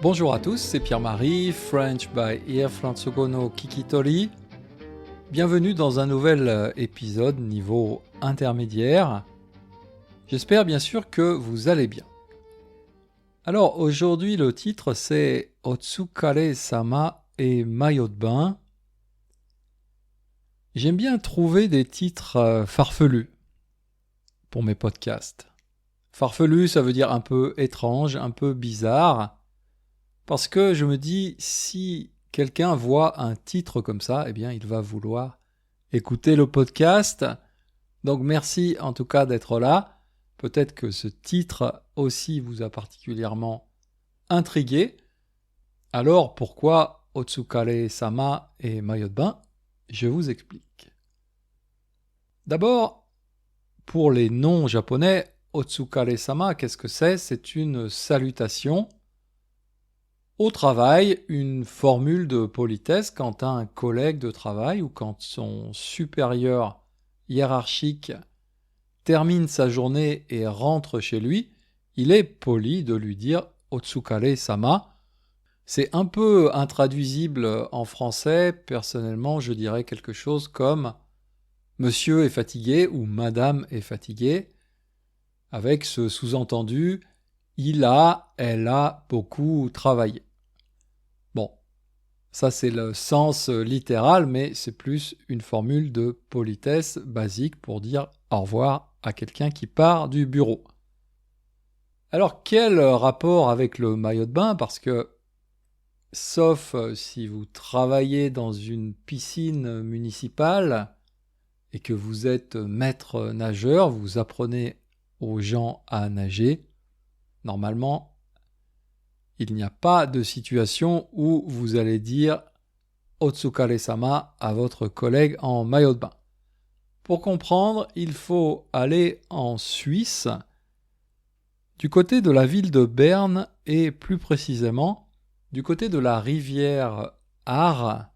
Bonjour à tous, c'est Pierre-Marie, French by Ear Fransugo no Kikitori. Bienvenue dans un nouvel épisode niveau intermédiaire. J'espère bien sûr que vous allez bien. Alors aujourd'hui le titre c'est Otsukare-sama et maillot de bain. J'aime bien trouver des titres farfelus pour mes podcasts. Farfelu, ça veut dire un peu étrange, un peu bizarre. Parce que je me dis, si quelqu'un voit un titre comme ça, eh bien, il va vouloir écouter le podcast. Donc, merci en tout cas d'être là. Peut-être que ce titre aussi vous a particulièrement intrigué. Alors, pourquoi Otsukare-sama et maillot de bain ? Je vous explique. D'abord, pour les noms japonais, Otsukare-sama, qu'est-ce que c'est ? C'est une salutation au travail, une formule de politesse quand un collègue de travail ou quand son supérieur hiérarchique termine sa journée et rentre chez lui, il est poli de lui dire Otsukare-sama. C'est un peu intraduisible en français. Personnellement, je dirais quelque chose comme Monsieur est fatigué ou Madame est fatiguée, avec ce sous-entendu il a, elle a beaucoup travaillé. Bon, ça c'est le sens littéral, mais c'est plus une formule de politesse basique pour dire au revoir à quelqu'un qui part du bureau. Alors quel rapport avec le maillot de bain ? Parce que, sauf si vous travaillez dans une piscine municipale et que vous êtes maître nageur, vous apprenez aux gens à nager, normalement, il n'y a pas de situation où vous allez dire Otsukare-sama à votre collègue en maillot de bain. Pour comprendre, il faut aller en Suisse, du côté de la ville de Berne et plus précisément du côté de la rivière Aar,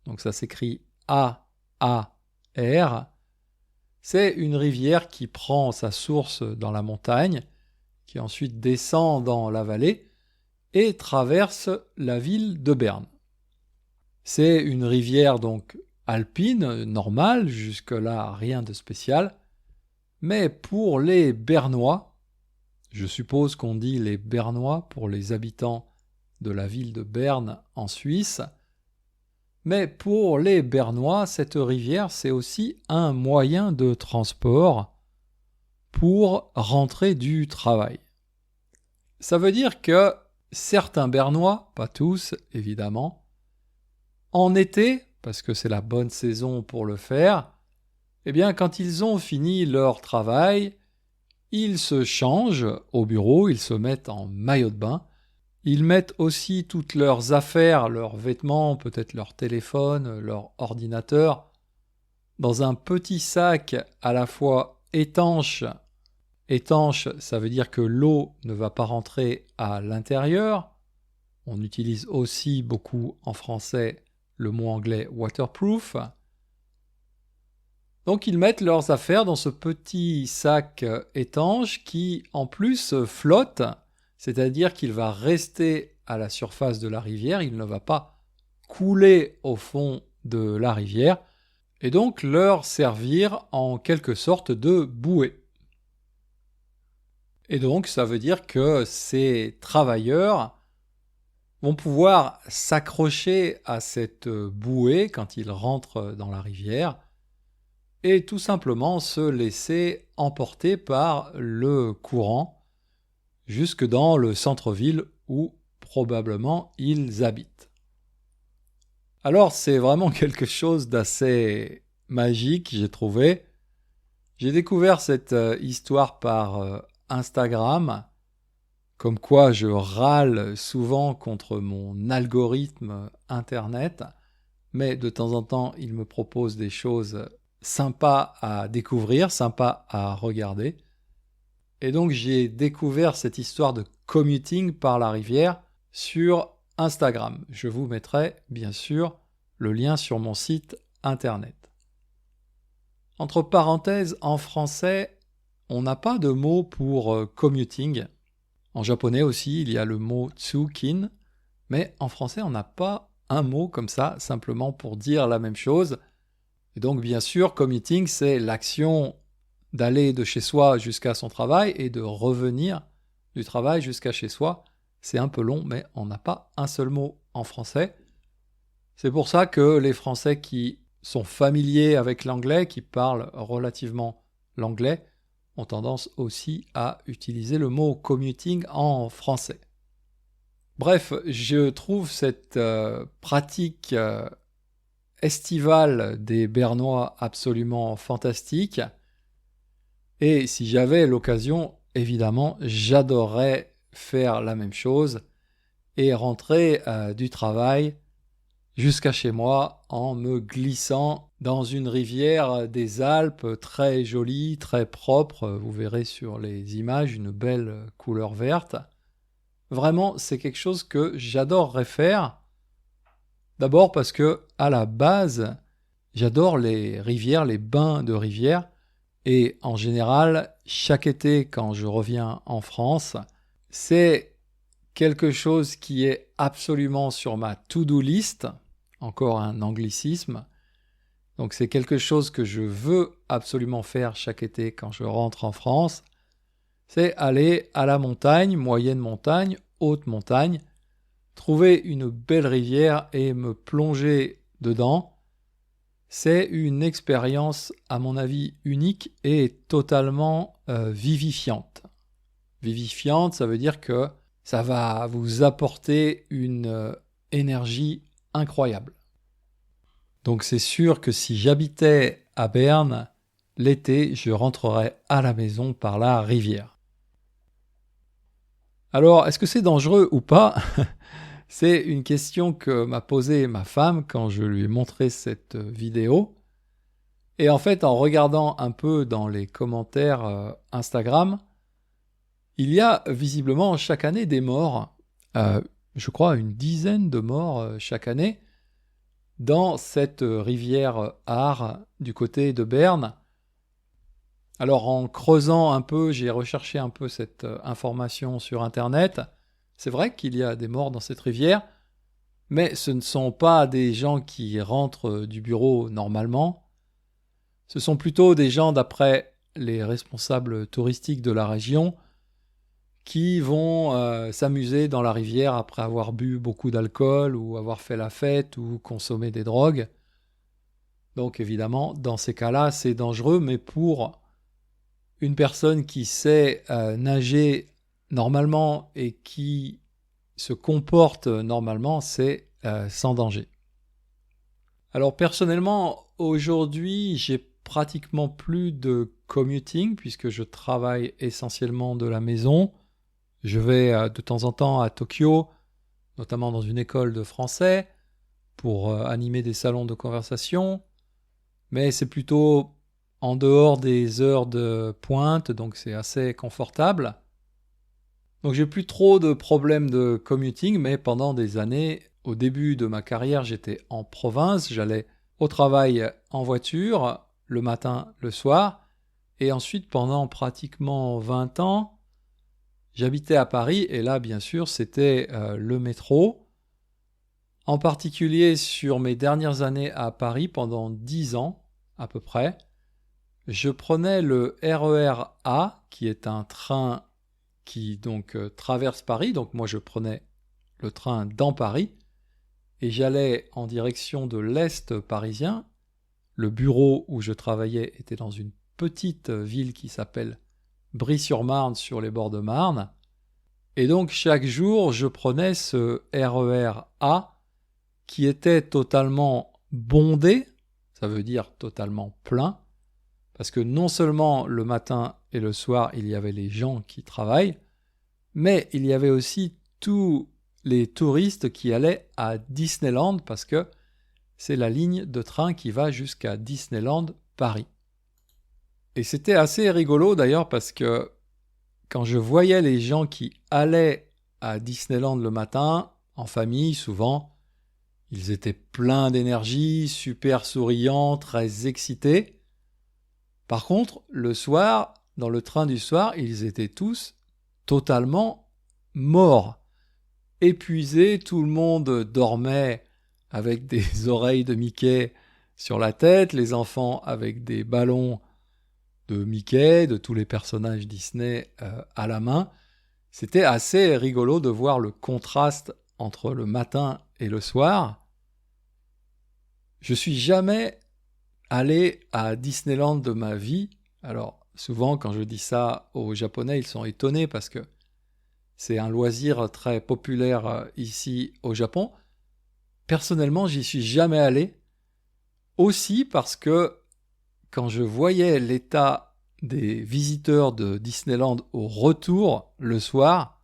donc ça s'écrit A-A-R. C'est une rivière qui prend sa source dans la montagne, qui ensuite descend dans la vallée et traverse la ville de Berne. C'est une rivière donc alpine, normale, jusque-là rien de spécial, mais pour les Bernois, je suppose qu'on dit les Bernois pour les habitants de la ville de Berne en Suisse, mais pour les Bernois, cette rivière c'est aussi un moyen de transport pour rentrer du travail. Ça veut dire que certains Bernois, pas tous évidemment, en été, parce que c'est la bonne saison pour le faire, eh bien quand ils ont fini leur travail, ils se changent au bureau, ils se mettent en maillot de bain, ils mettent aussi toutes leurs affaires, leurs vêtements, peut-être leur téléphone, leur ordinateur, dans un petit sac à la fois étanche. Étanche, ça veut dire que l'eau ne va pas rentrer à l'intérieur. On utilise aussi beaucoup en français le mot anglais waterproof. Donc ils mettent leurs affaires dans ce petit sac étanche qui en plus flotte, c'est-à-dire qu'il va rester à la surface de la rivière, il ne va pas couler au fond de la rivière, et donc leur servir en quelque sorte de bouée. Et donc ça veut dire que ces travailleurs vont pouvoir s'accrocher à cette bouée quand ils rentrent dans la rivière et tout simplement se laisser emporter par le courant jusque dans le centre-ville où probablement ils habitent. Alors c'est vraiment quelque chose d'assez magique, j'ai trouvé. J'ai découvert cette histoire par Instagram, comme quoi je râle souvent contre mon algorithme internet, mais de temps en temps il me propose des choses sympas à découvrir, sympas à regarder. Et donc j'ai découvert cette histoire de commuting par la rivière sur Instagram. Je vous mettrai bien sûr le lien sur mon site internet. Entre parenthèses, en français, on n'a pas de mot pour commuting. En japonais aussi, il y a le mot tsukin. Mais en français, on n'a pas un mot comme ça, simplement pour dire la même chose. Et donc, bien sûr, commuting, c'est l'action d'aller de chez soi jusqu'à son travail et de revenir du travail jusqu'à chez soi. C'est un peu long, mais on n'a pas un seul mot en français. C'est pour ça que les Français qui sont familiers avec l'anglais, qui parlent relativement l'anglais, ont tendance aussi à utiliser le mot commuting en français. Bref, je trouve cette pratique estivale des Bernois absolument fantastique. Et si j'avais l'occasion, évidemment, j'adorerais faire la même chose et rentrer du travail jusqu'à chez moi en me glissant dans une rivière des Alpes très jolie, très propre. Vous verrez sur les images une belle couleur verte. Vraiment, c'est quelque chose que j'adorerais faire. D'abord parce que, à la base, j'adore les rivières, les bains de rivière. Et en général, chaque été, quand je reviens en France, c'est quelque chose qui est absolument sur ma to-do list. Encore un anglicisme. Donc c'est quelque chose que je veux absolument faire chaque été quand je rentre en France. C'est aller à la montagne, moyenne montagne, haute montagne, trouver une belle rivière et me plonger dedans. C'est une expérience, à mon avis, unique et totalement vivifiante. Vivifiante, ça veut dire que ça va vous apporter une énergie incroyable. Donc c'est sûr que si j'habitais à Berne, l'été, je rentrerais à la maison par la rivière. Alors, est-ce que c'est dangereux ou pas? C'est une question que m'a posée ma femme quand je lui ai montré cette vidéo. Et en fait, en regardant un peu dans les commentaires Instagram, il y a visiblement chaque année des morts. Je crois une dizaine de morts chaque année dans cette rivière Aar du côté de Berne. Alors en creusant un peu, j'ai recherché un peu cette information sur Internet. C'est vrai qu'il y a des morts dans cette rivière, mais ce ne sont pas des gens qui rentrent du bureau normalement. Ce sont plutôt des gens, d'après les responsables touristiques de la région, qui vont s'amuser dans la rivière après avoir bu beaucoup d'alcool ou avoir fait la fête ou consommé des drogues. Donc évidemment, dans ces cas-là, c'est dangereux, mais pour une personne qui sait nager normalement et qui se comporte normalement, c'est sans danger. Alors personnellement, aujourd'hui, j'ai pratiquement plus de commuting puisque je travaille essentiellement de la maison. Je vais de temps en temps à Tokyo, notamment dans une école de français, pour animer des salons de conversation, mais c'est plutôt en dehors des heures de pointe, donc c'est assez confortable. Donc j'ai plus trop de problèmes de commuting, mais pendant des années, au début de ma carrière, j'étais en province, j'allais au travail en voiture, le matin, le soir, et ensuite pendant pratiquement 20 ans, j'habitais à Paris, et là bien sûr c'était le métro. En particulier sur mes dernières années à Paris, pendant 10 ans à peu près, je prenais le RER A, qui est un train qui donc traverse Paris. Donc moi je prenais le train dans Paris et j'allais en direction de l'Est parisien. Le bureau où je travaillais était dans une petite ville qui s'appelle Brie-sur-Marne, sur les bords de Marne. Et donc chaque jour je prenais ce RER A qui était totalement bondé, ça veut dire totalement plein, parce que non seulement le matin et le soir, il y avait les gens qui travaillent, mais il y avait aussi tous les touristes qui allaient à Disneyland, parce que c'est la ligne de train qui va jusqu'à Disneyland Paris. Et c'était assez rigolo d'ailleurs, parce que quand je voyais les gens qui allaient à Disneyland le matin, en famille souvent, ils étaient pleins d'énergie, super souriants, très excités. Par contre, le soir, dans le train du soir, ils étaient tous totalement morts. épuisé, tout le monde dormait avec des oreilles de Mickey sur la tête, les enfants avec des ballons de Mickey, de tous les personnages Disney à la main. C'était assez rigolo de voir le contraste entre le matin et le soir. Je suis jamais allé à Disneyland de ma vie. Alors, souvent, quand je dis ça aux Japonais, ils sont étonnés parce que c'est un loisir très populaire ici au Japon. Personnellement, j'y suis jamais allé. Aussi parce que quand je voyais l'état des visiteurs de Disneyland au retour le soir,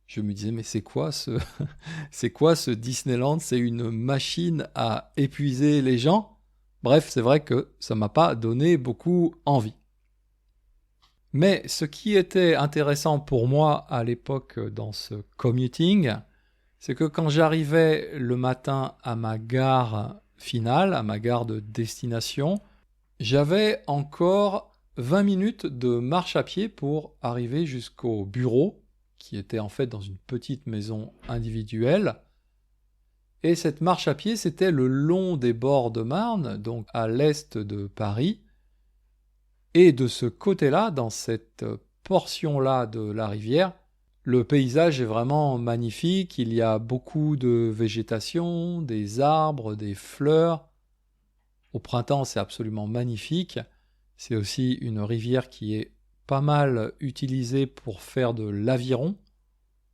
je me disais mais c'est quoi ce Disneyland? C'est une machine à épuiser les gens. Bref, c'est vrai que ça m'a pas donné beaucoup envie. Mais ce qui était intéressant pour moi à l'époque dans ce commuting, c'est que quand j'arrivais le matin à ma gare finale, à ma gare de destination, j'avais encore 20 minutes de marche à pied pour arriver jusqu'au bureau, qui était en fait dans une petite maison individuelle. Et cette marche à pied, c'était le long des bords de Marne, donc à l'est de Paris. Et de ce côté-là, dans cette portion-là de la rivière, le paysage est vraiment magnifique. Il y a beaucoup de végétation, des arbres, des fleurs. Au printemps, c'est absolument magnifique. C'est aussi une rivière qui est pas mal utilisée pour faire de l'aviron,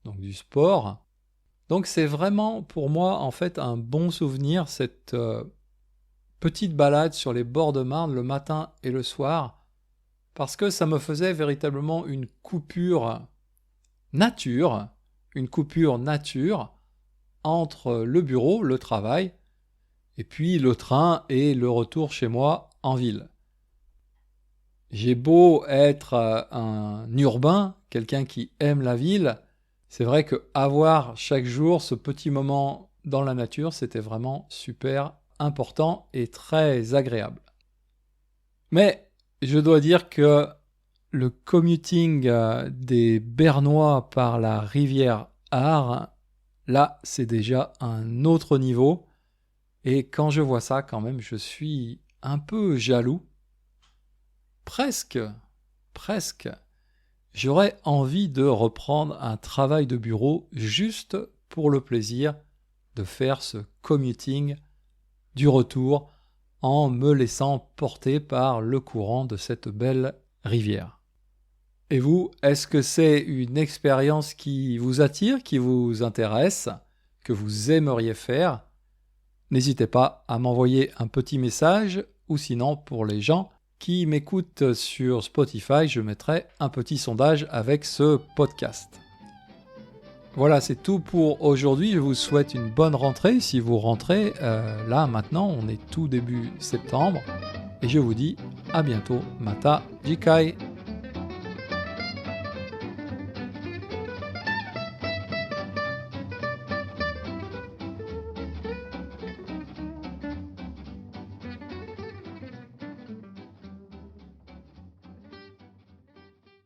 donc du sport. Donc c'est vraiment pour moi en fait un bon souvenir, cette petite balade sur les bords de Marne le matin et le soir, parce que ça me faisait véritablement une coupure nature entre le bureau, le travail, et puis le train et le retour chez moi en ville. J'ai beau être un urbain, quelqu'un qui aime la ville, c'est vrai que avoir chaque jour ce petit moment dans la nature, c'était vraiment super important et très agréable. Mais je dois dire que le commuting des Bernois par la rivière Our, là, c'est déjà un autre niveau. Et quand je vois ça, quand même, je suis un peu jaloux. Presque. J'aurais envie de reprendre un travail de bureau juste pour le plaisir de faire ce commuting du retour en me laissant porter par le courant de cette belle rivière. Et vous, est-ce que c'est une expérience qui vous attire, qui vous intéresse, que vous aimeriez faire? N'hésitez pas à m'envoyer un petit message, ou sinon pour les gens qui m'écoutent sur Spotify, je mettrai un petit sondage avec ce podcast. Voilà, c'est tout pour aujourd'hui. Je vous souhaite une bonne rentrée. Si vous rentrez, là maintenant, on est tout début septembre. Et je vous dis à bientôt. Mata Jikai.